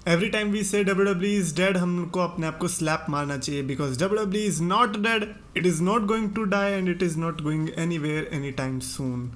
Every time we say WWE is dead, हमको अपने आप को स्लैप मारना चाहिए, because WWE is not dead, it is not going to die and it is not going anywhere any time soon.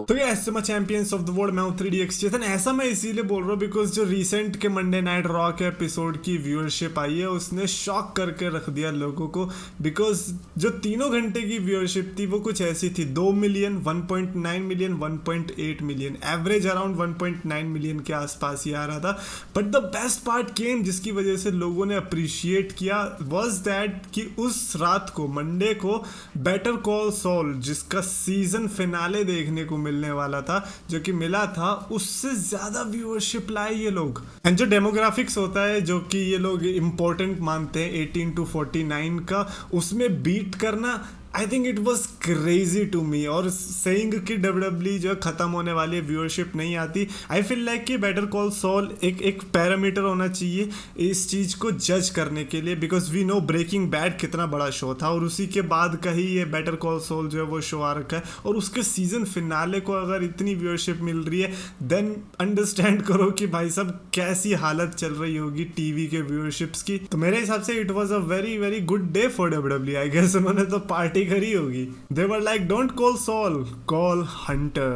तो ये ऐसे मैं चैंपियंस ऑफ द वर्ल्ड, मैं हूँ 3DX चेतन। ऐसा मैं इसीलिए बोल रहा हूँ बिकॉज जो रिसेंट के मंडे नाइट रॉ के एपिसोड की व्यूअरशिप आई है उसने शॉक करके रख दिया लोगों को, बिकॉज जो तीनों घंटे की व्यूअरशिप थी वो कुछ ऐसी थी, 2 million, 1.9 million, 1.8 million, average around 1.9 million के आसपास ही आ रहा था। बट द बेस्ट पार्ट केम, जिसकी वजह से लोगों ने अप्रिशिएट किया, वॉज दैट कि उस रात को, मंडे को, बेटर कॉल सॉल जिसका सीजन फिनाले देखने को मिलने वाला था, जो कि मिला था, उससे ज्यादा व्यूअरशिप लाए ये लोग। एंड जो डेमोग्राफिक्स होता है जो कि ये लोग इम्पोर्टेंट मानते हैं 18 to 49 का, उसमें बीट करना, I think it was crazy to me. और सेइंग कि WWE जो खत्म होने वाली है, व्यूअरशिप नहीं आती, आई फील लाइक कि बेटर कॉल सॉल एक पैरामीटर होना चाहिए इस चीज़ को जज करने के लिए, because we know breaking bad कितना बड़ा शो था और उसी के बाद का ही ये बेटर कॉल सॉल जो है वो शो आ रखा है, और उसके सीजन फिनाले को अगर इतनी व्यूअरशिप मिल रही है देन अंडरस्टैंड करो कि भाई साहब कैसी हालत चल रही होगी टीवी के व्यूअरशिप्स की। तो मेरे हिसाब से it was a very very good day for WWE। I guess उन्होंने तो पार्टी करी होगी। They were like, don't call Saul, call Hunter।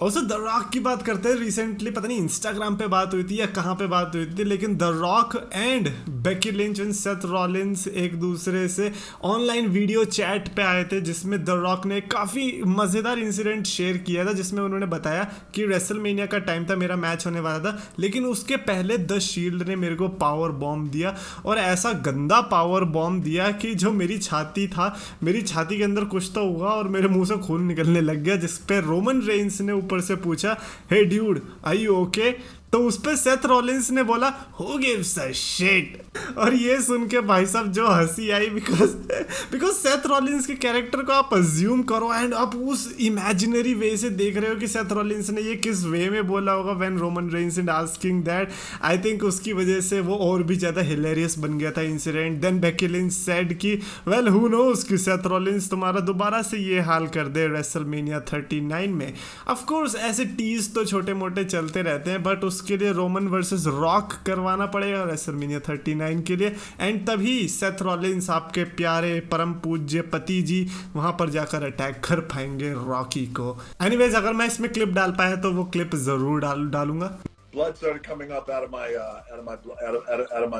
Also the rock की बात करते हैं, रिसेंटली पता नहीं इंस्टाग्राम पे बात हुई थी या कहाँ पे बात हुई थी, लेकिन the rock and Becky Lynch and Seth Rollins एक दूसरे से ऑनलाइन वीडियो चैट पे आए थे, जिसमें द रॉक ने काफ़ी मज़ेदार इंसिडेंट शेयर किया था, जिसमें उन्होंने बताया कि रेसलमेनिया का टाइम था, मेरा मैच होने वाला था, लेकिन उसके पहले द शील्ड ने मेरे को पावर बॉम्ब दिया, और ऐसा गंदा पावर बॉम्ब दिया कि जो मेरी छाती था, मेरी छाती के अंदर कुछ तो हुआ और मेरे मुंह से खून निकलने लग गया, जिस पे रोमन रेंस ने ऊपर से पूछा, हे ड्यूड आर यू ओके? तो उस पर सेथ रॉलिंस ने बोला, हु गिव्स अ शिट। और ये सुन के भाई साहब जो हंसी आई, बिकॉज सेथ रॉलिंस के कैरेक्टर को आप अज्यूम करो एंड आप उस इमेजिनरी वे से देख रहे हो कि सेथ रॉलिंस ने ये किस वे में बोला होगा when Roman Reigns is asking that. I think उसकी वजह से वो और भी ज़्यादा हिलेरियस बन गया था incident. Then Becky Lynch said कि वेल हु नोस कि सेथ रॉलिंस तुम्हारा दोबारा से ये हाल कर दे रेसलमेनिया 39 में। ऑफ कोर्स ऐसे टीज तो छोटे मोटे चलते रहते हैं, बट उसके लिए रोमन वर्सेस रॉक करवाना पड़ेगा रेसलमेनिया 39 के लिए, एंड तभी सेथ रॉलिंस आपके प्यारे परम पूज्य पति जी वहां पर जाकर अटैक कर पाएंगे रॉकी को। एनीवेज, अगर मैं इसमें क्लिप डाल पाया तो वो क्लिप जरूर डालूंगा। Blood started coming up out of my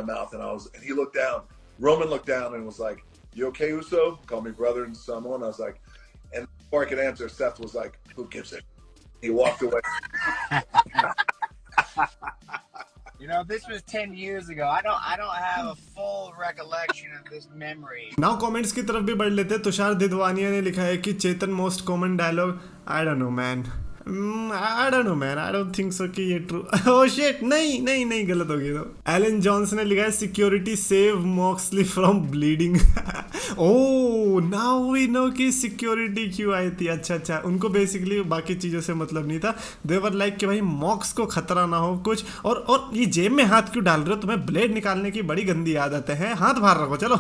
mouth, and he looked down. Roman looked down and was like, "You okay, Uso?" Called me brother and Samoan. I was like, and before I could answer, Seth was like, "Who gives it?" He walked away. You know, this was 10 years ago. I don't have a full recollection of this memory. Now comments की तरफ भी बढ़ लेते हैं। तुषार दिदवानिया ने लिखा है कि Chetan most common dialogue, I don't know man, I don't think so कि ये ट्रू। ओह शिट, नहीं गलत हो गया। तो एलन जॉन्स ने लिखा है security save Moxley from bleeding. Oh now we know कि सिक्योरिटी क्यों आई थी। अच्छा, उनको बेसिकली बाकी चीज़ों से मतलब नहीं था। दे वर लाइक कि भाई मॉक्स को खतरा ना हो कुछ। और ये जेब में हाथ क्यों डाल रहे हो? तुम्हें ब्लेड निकालने की बड़ी गंदी आदत है, हाथ बाहर रखो चलो।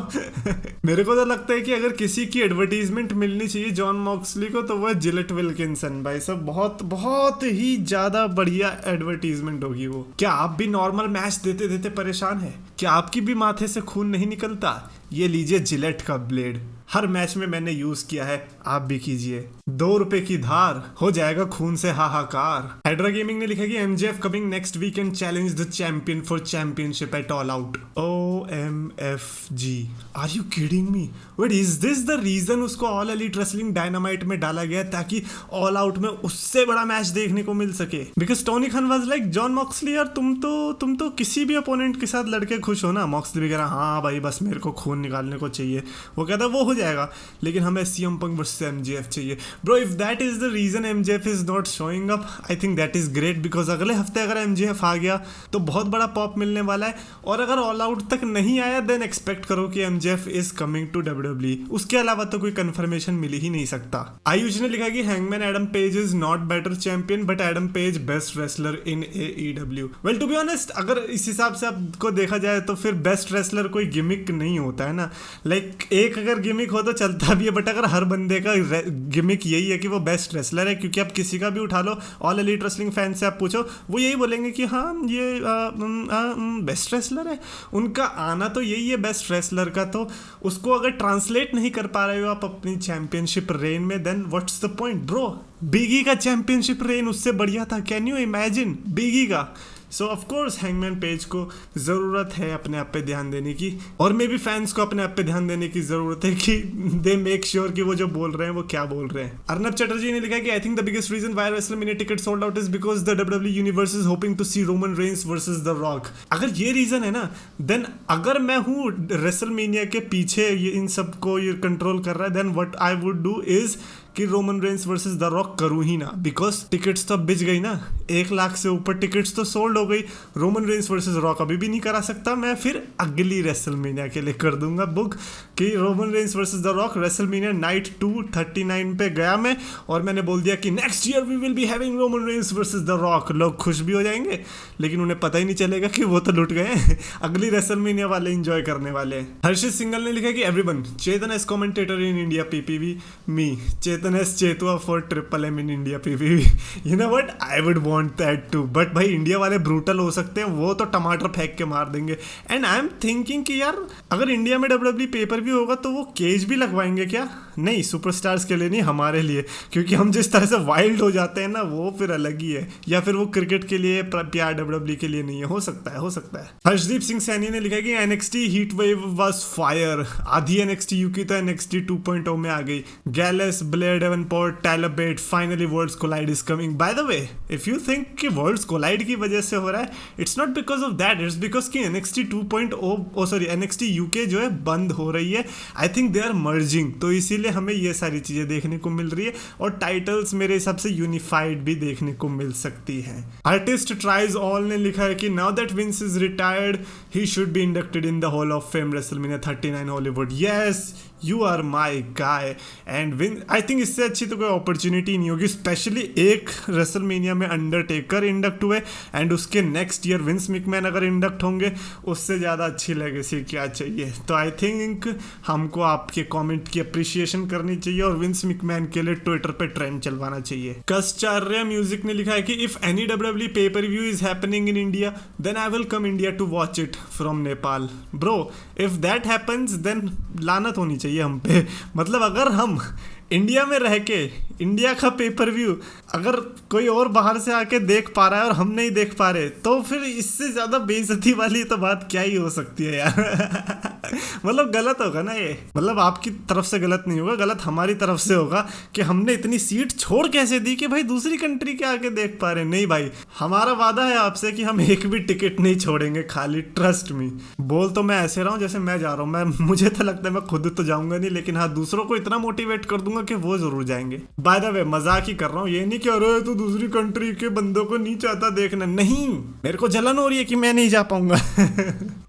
मेरे को तो लगता है कि अगर किसी की एडवर्टीजमेंट मिलनी चाहिए जॉन मॉक्सली को तो वह जिलेट विल्किंसन। भाई सब बहुत ही ज्यादा बढ़िया एडवर्टीजमेंट होगी वो। क्या आप भी नॉर्मल मैच देते देते परेशान है? क्या आपकी भी माथे से खून नहीं निकलता? ये लीजिए जिलेट का ब्लेड, हर मैच में मैंने यूज किया है, आप भी कीजिए। 2 रुपए की धार, हो जाएगा खून से हाहाकार। हाइड्रा गेमिंग ने लिखा कि MJF coming next week and challenge the champion for championship at all out. OMFG, are you kidding me? Wait, is this the reason उसको ऑल एलीट रेसलिंग डायनामाइट में डाला गया ताकि ऑल आउट में उससे बड़ा मैच देखने को मिल सके? Because Tony Khan was like, John Moxley यार तुम तो किसी भी अपोनेंट के साथ लड़के खुश हो ना। मॉक्सली भी कह रहा हाँ भाई बस मेरे को खून निकालने को चाहिए। वो कहता वो हो जाएगा, लेकिन हमें CM Punk वर्सेस MJF चाहिए। Bro if that is the reason MJF is not showing up, I think that is great, because अगले हफ्ते अगर MJF आ गया तो बहुत बड़ा पॉप मिलने वाला है। और अगर ऑल आउट तक नहीं आया देन एक्सपेक्ट करो कि MJF is coming to WWE। उसके अलावा तो कोई कंफर्मेशन मिल ही नहीं सकता। आयुष ने लिखा कि Hangman Adam Page is not better champion but Adam Page best wrestler in AEW। Well to be honest, अगर इस हिसाब से आपको देखा जाए तो फिर बेस्ट रेसलर कोई गिमिक नहीं होता है ना। लाइक एक अगर गिमिक गिमिक हो तो चलता भी है, बट अगर हर बंदे का गिमिक यही है कि वो बेस्ट रेसलर है, क्योंकि आप किसी का भी उठा लो, ऑल एलीट रेसलिंग फैन से आप पूछो, वो यही बोलेंगे कि हाँ ये बेस्ट रेसलर है। उनका आना तो यही है बेस्ट रेसलर का, तो उसको अगर ट्रांसलेट नहीं कर पा रहे हो आप अपनी चैंपियनशिप रेन में, then what's the point bro. Biggie का चैंपियनशिप रेन उससे बढ़िया था, कैन यू इमेजिन बिगी का। सो ऑफ कोर्स हैंगमैन पेज को ज़रूरत है अपने आप पे ध्यान देने की, और मे भी फैंस को अपने आप पे ध्यान देने की ज़रूरत है कि दे मेक श्योर कि वो जो बोल रहे हैं वो क्या बोल रहे हैं। अर्नब चटर्जी ने लिखा कि I think the biggest reason why WrestleMania ticket sold out is because the WW universe is hoping to see Roman Reigns versus the Rock. अगर ये रीजन है ना, देन अगर मैं हूँ रेसलमेनिया के पीछे ये इन सबको ये कंट्रोल कर रहा है, then what I would do is कि Roman Reigns versus the Rock करूं ही ना, बिकॉज टिकट्स तो अब बिच गई ना, 1 लाख से ऊपर टिकट्स तो सोल्ड हो गई। रोमन रेंस वर्सेस रॉक अभी भी नहीं करा सकता मैं, फिर अगली रेसलमेनिया के लिए कर दूंगा बुक कि Roman Reigns versus the Rock WrestleMania night 239 पे गया मैं, और मैंने बोल दिया कि next year we will be having Roman Reigns versus the Rock. लोग खुश भी हो जाएंगे, लेकिन उन्हें पता ही नहीं चलेगा कि वो तो लुट गए हैं। अगली रेसलमेनिया वाले एंजॉय करने वाले हैं। हर्षित सिंगल ने लिखा कि everyone, Chetan as commentator in India PPV, me Chetan as Chetua for Triple M in India PPV. You know what? I would want that too. But भाई इंडिया वाले ब्रूटल हो सकते हैं, वो तो टमाटर फेंक के मार देंगे। एंड आई एम थिंकिंग कि यार अगर इंडिया में डब्ल्यूडब्ल्यू पेपर भी होगा तो वो केज भी लगवाएंगे क्या? नहीं, सुपरस्टार्स के लिए नहीं, हमारे लिए, क्योंकि हम जिस तरह से वाइल्ड हो जाते हैं ना, वो फिर अलग ही है। या फिर वो क्रिकेट के लिए प्यार डब्ल्यूडब्ल्यू के लिए नहीं है, हो सकता है, हो सकता है। हर्षदीप सिंह सैनी ने लिखा कि NXT heat wave was fire. आधी NXT UK तो NXT 2.0 में आ गई। Gallus, Blair Davenport, Tyler Bate, finally worlds collide is coming. By the way, if you think कि वर्ल्ड्स कोलाइड की वजह से हो रहा है, it's not because of that, it's because कि NXT 2.0 सॉरी NXT UK जो है बंद हो रही है। I think they are merging, तो इसीलिए हमें ये सारी चीजें देखने को मिल रही है, और टाइटल्स मेरे हिसाब से यूनिफाइड भी देखने को मिल सकती है। आर्टिस्ट ट्राइज ऑल ने लिखा है कि now that Vince is retired he should be inducted in the hall of fame WrestleMania 39 Hollywood. Yes, you are my guy. And win, I think इससे अच्छी तो कोई अपॉर्चुनिटी नहीं होगी, स्पेशली एक रेसलमेनिया में अंडरटेकर इंडक्ट हुए एंड उसके नेक्स्ट ईयर विंस मिकमैन अगर इंडक्ट होंगे, उससे ज़्यादा अच्छी लेगेसी क्या चाहिए। तो आई थिंक हमको आपके कमेंट की अप्रिशिएशन करनी चाहिए और विंस मिकमैन के लिए ट्विटर पे ट्रेंड चलवाना चाहिए। कश्चार्य म्यूजिक ने लिखा है कि if any WW pay per view is happening in India then I will come India to watch it from Nepal. Bro, if that happens then लानत होनी चाहिए हम पे। मतलब अगर हम इंडिया में रह के इंडिया का पेपर व्यू अगर कोई और बाहर से आके देख पा रहा है और हम नहीं देख पा रहे, तो फिर इससे ज़्यादा बेइज्जती वाली तो बात क्या ही हो सकती है यार। मतलब गलत होगा ना ये, मतलब आपकी तरफ से गलत नहीं होगा, गलत हमारी तरफ से होगा कि हमने इतनी सीट छोड़ कैसे दी कि भाई दूसरी कंट्री के आके देख पा रहे। नहीं भाई, हमारा वादा है आपसे कि हम एक भी टिकट नहीं छोड़ेंगे खाली, ट्रस्ट मी। बोल तो मैं ऐसे रहा हूँ जैसे मैं जा रहा हूँ, मैं मुझे तो लगता है मैं खुद तो जाऊंगा नहीं, लेकिन हाँ दूसरों को इतना मोटिवेट कर दूंगा कि वो जरूर जाएंगे। बाय द वे, मजाक ही कर रहा हूँ, ये नहीं कि अरे तू दूसरी कंट्री के बंदों को नहीं चाहता देखना, नहीं, मेरे को जलन हो रही है कि मैं नहीं जा पाऊंगा।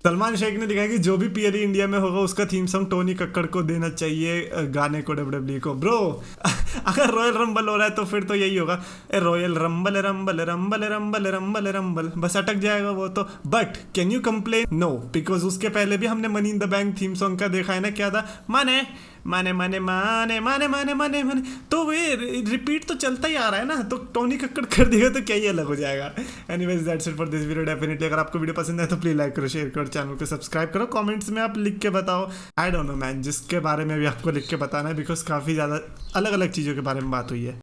सलमान शेख ने लिखा है कि जो भी पीएलई इंडिया में होगा उसका थीम सॉन्ग टोनी कक्कड़ को देना चाहिए गाने को डब्ल्यूडब्ल्यू को। ब्रो, अगर रॉयल रंबल हो रहा है तो फिर तो यही होगा, royal rumble rumble rumble rumble rumble rumble, बस अटक जाएगा वो तो। But can you complain? No, because उसके पहले भी हमने money in the bank theme song का देखा है ना, क्या था, माने माने माने माने माने माने माने माने, तो वे रिपीट तो चलता ही आ रहा है ना, तो टोनी कक्कड़ कर देगा तो क्या ही अलग हो जाएगा। Anyways that's it for this video. Definitely अगर आपको वीडियो पसंद है तो प्लीज लाइक करो, शेयर करो, चैनल को सब्सक्राइब करो, कमेंट्स में आप लिख के बताओ, आई डोंट नो मैन, जिसके बारे में भी आपको लिख के बताना है, बिकॉज काफ़ी ज़्यादा अलग अलग चीज़ों के बारे में बात हुई है।